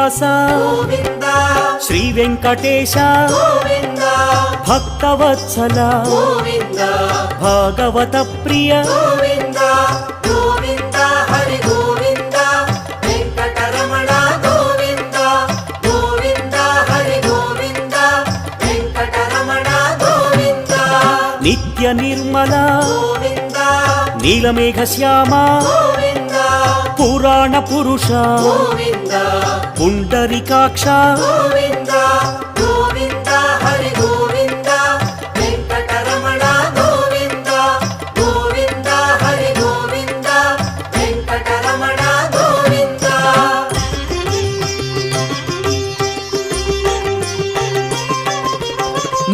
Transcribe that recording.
శ్రీనివాస శ్రీ వెంకటేశ భక్తవత్సల భాగవత ప్రియ నిత్య నిర్మల నీలమేఘ శ్యామ పురాణ పురుష పుండరీకాక్ష